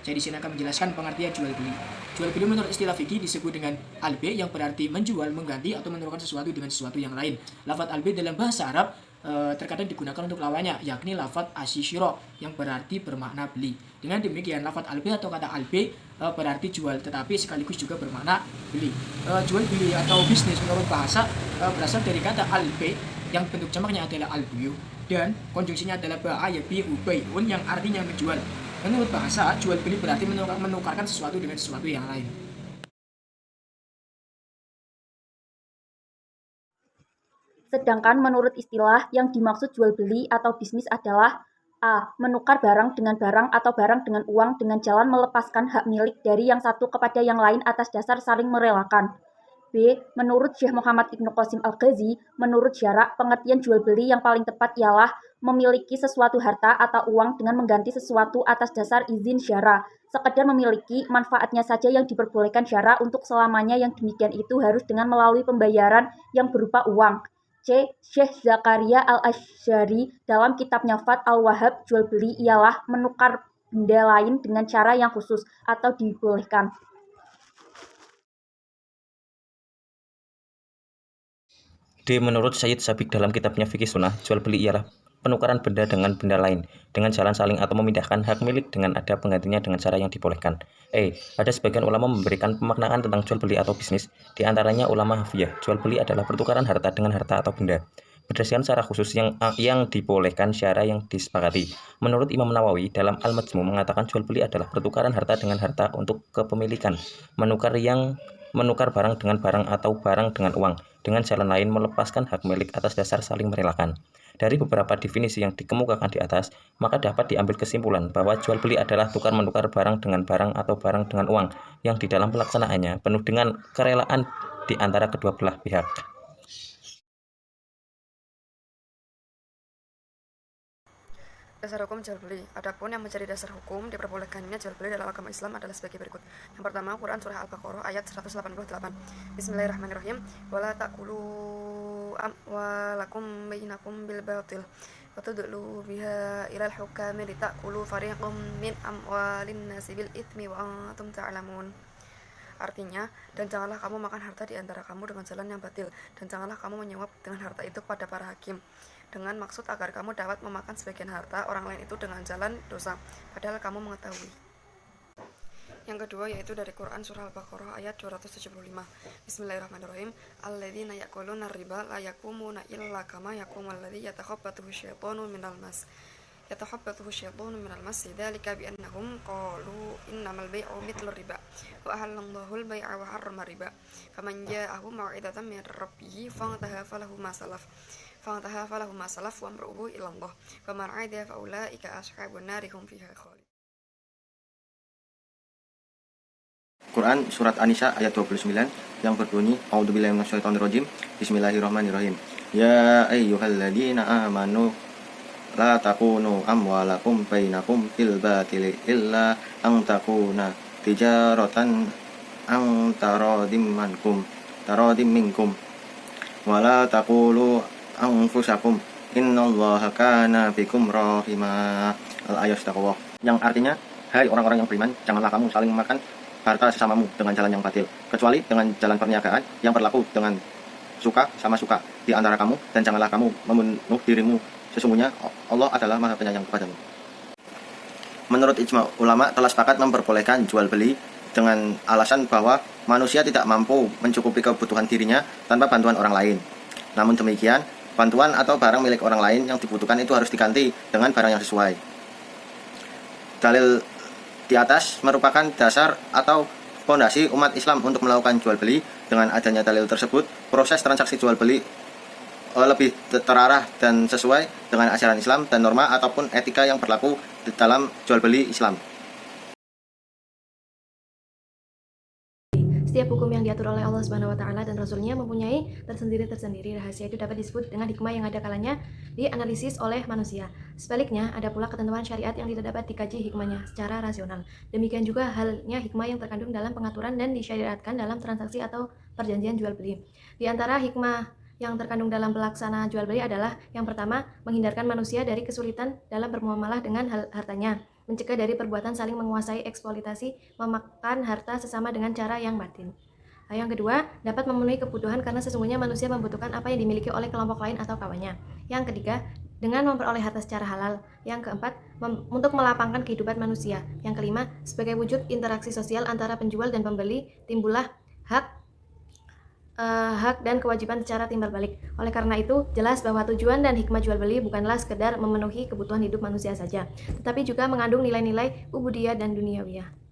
Saya di sini akan menjelaskan pengertian jual beli. Jual beli menurut istilah fikih disebut dengan albe yang berarti menjual, mengganti atau menukarkan sesuatu dengan sesuatu yang lain. Lafaz albe dalam bahasa Arab terkadang digunakan untuk lawannya, yakni lafaz asyishiro yang berarti bermakna beli. Dengan demikian lafaz albe atau kata albe berarti jual, tetapi sekaligus juga bermakna beli. Jual beli atau bisnis menurut bahasa berasal dari kata albe yang bentuk jamaknya adalah albuyu dan konjungsinya adalah ba'a yabi'u bai'un yang artinya menjual. Menurut bahasa, jual beli berarti menukarkan sesuatu dengan sesuatu yang lain. Sedangkan menurut istilah, yang dimaksud jual beli atau bisnis adalah A. Menukar barang dengan barang atau barang dengan uang dengan jalan melepaskan hak milik dari yang satu kepada yang lain atas dasar saling merelakan. B. Menurut Syekh Muhammad Ibnu Qasim Al-Ghazi, menurut Syara, pengertian jual beli yang paling tepat ialah memiliki sesuatu harta atau uang dengan mengganti sesuatu atas dasar izin syara. Sekedar memiliki, manfaatnya saja yang diperbolehkan syara untuk selamanya, yang demikian itu harus dengan melalui pembayaran yang berupa uang. C. Syekh Zakaria Al-Asy'ari dalam kitabnya Fath Al-Wahhab, jual beli ialah menukar benda lain dengan cara yang khusus atau dibolehkan. D. Menurut Sayyid Sabiq dalam kitabnya Fikih Sunnah, jual beli ialah penukaran benda dengan benda lain dengan jalan saling atau memindahkan hak milik dengan ada penggantinya dengan cara yang dibolehkan. Ada sebagian ulama memberikan pemaknaan tentang jual beli atau bisnis, di antaranya ulama Hafiyah. Jual beli adalah pertukaran harta dengan harta atau benda berdasarkan secara khusus yang dibolehkan syara yang disepakati. Menurut Imam Nawawi dalam Al-Majmu mengatakan jual beli adalah pertukaran harta dengan harta untuk kepemilikan, menukar barang dengan barang atau barang dengan uang dengan jalan lain, melepaskan hak milik atas dasar saling merelakan. Dari beberapa definisi yang dikemukakan di atas, maka dapat diambil kesimpulan bahwa jual beli adalah tukar-menukar barang dengan barang atau barang dengan uang yang di dalam pelaksanaannya penuh dengan kerelaan di antara kedua belah pihak. Dasar hukum jual beli. Adapun yang menjadi dasar hukum diperbolehkannya jual beli dalam agama Islam adalah sebagai berikut. Yang pertama, Quran surah Al-Baqarah ayat 188. Bismillahirrahmanirrahim. Wala taqulu amwalakum bainakum bil batil wa tudlu biha ilal hukami litaqulu fariqum min amwalin nasi bil itsmi wa antum ta'lamun. Artinya, dan janganlah kamu makan harta di antara kamu dengan jalan yang batil, dan janganlah kamu menyuap dengan harta itu kepada para hakim, dengan maksud agar kamu dapat memakan sebagian harta orang lain itu dengan jalan dosa, padahal kamu mengetahui. Yang kedua yaitu dari Quran surah Al-Baqarah ayat 275. Bismillahirrahmanirrahim. Alladzina ya'kuluna riba la yaqumuna illa kama yaqumul ladzi yatakhabbathu syaitanu minal mas. Dzalika bi annahum qalu innamal bai'u mithlu riba wa ahallallahu al-bai'a wa harrama riba. Faman ja'ahu mau'izatan min rabbih fantaha falahu ma salaf wa amruhu ila Allah. Faman 'ada fa ulaika ashabun nari hum fiha khalidun. Quran surat An-Nisa ayat 29 yang berbunyi A'udzubillahi minasyaitonirrajim. Bismillahirrahmanirrahim. Ya ayyuhalladzina amanu la takunu amwalakum bainakum bil batili illa an takuna tijaratan an taradim minkum wala taqulu anfusakum innallaha kana bikum rahima. Al-ayat taqwa, yang artinya, hai orang-orang yang beriman, janganlah kamu saling memakan harta sesamamu dengan jalan yang batil, kecuali dengan jalan perniagaan yang berlaku dengan suka sama suka di antara kamu, dan janganlah kamu membunuh dirimu, sesungguhnya Allah adalah Maha Penyayang kepadamu. Menurut ijma ulama telah sepakat memperbolehkan jual beli dengan alasan bahwa manusia tidak mampu mencukupi kebutuhan dirinya tanpa bantuan orang lain. Namun demikian, bantuan atau barang milik orang lain yang dibutuhkan itu harus diganti dengan barang yang sesuai. Dalil di atas merupakan dasar atau fondasi umat Islam untuk melakukan jual beli. Dengan adanya dalil tersebut, proses transaksi jual beli lebih terarah dan sesuai dengan ajaran Islam dan norma ataupun etika yang berlaku di dalam jual beli Islam. Setiap hukum yang diatur oleh Allah Subhanahu wa taala dan Rasul-Nya mempunyai tersendiri. Rahasia itu dapat disebut dengan hikmah yang ada kalanya dianalisis oleh manusia. Sebaliknya, ada pula ketentuan syariat yang tidak dapat dikaji hikmahnya secara rasional. Demikian juga halnya hikmah yang terkandung dalam pengaturan dan disyariatkan dalam transaksi atau perjanjian jual beli. Di antara hikmah yang terkandung dalam pelaksana jual beli adalah yang pertama, menghindarkan manusia dari kesulitan dalam bermuamalah dengan hartanya. mencegah dari perbuatan saling menguasai, eksploitasi, memakan harta sesama dengan cara yang batin. Yang kedua, dapat memenuhi kebutuhan karena sesungguhnya manusia membutuhkan apa yang dimiliki oleh kelompok lain atau kawannya. Yang ketiga, dengan memperoleh harta secara halal. Yang keempat, untuk melapangkan kehidupan manusia. Yang kelima, sebagai wujud interaksi sosial antara penjual dan pembeli, timbullah hak dan kewajiban secara timbal balik. Oleh karena itu, jelas bahwa tujuan dan hikmah jual beli bukanlah sekedar memenuhi kebutuhan hidup manusia saja, tetapi juga mengandung nilai-nilai ubudiyah dan duniawiyah.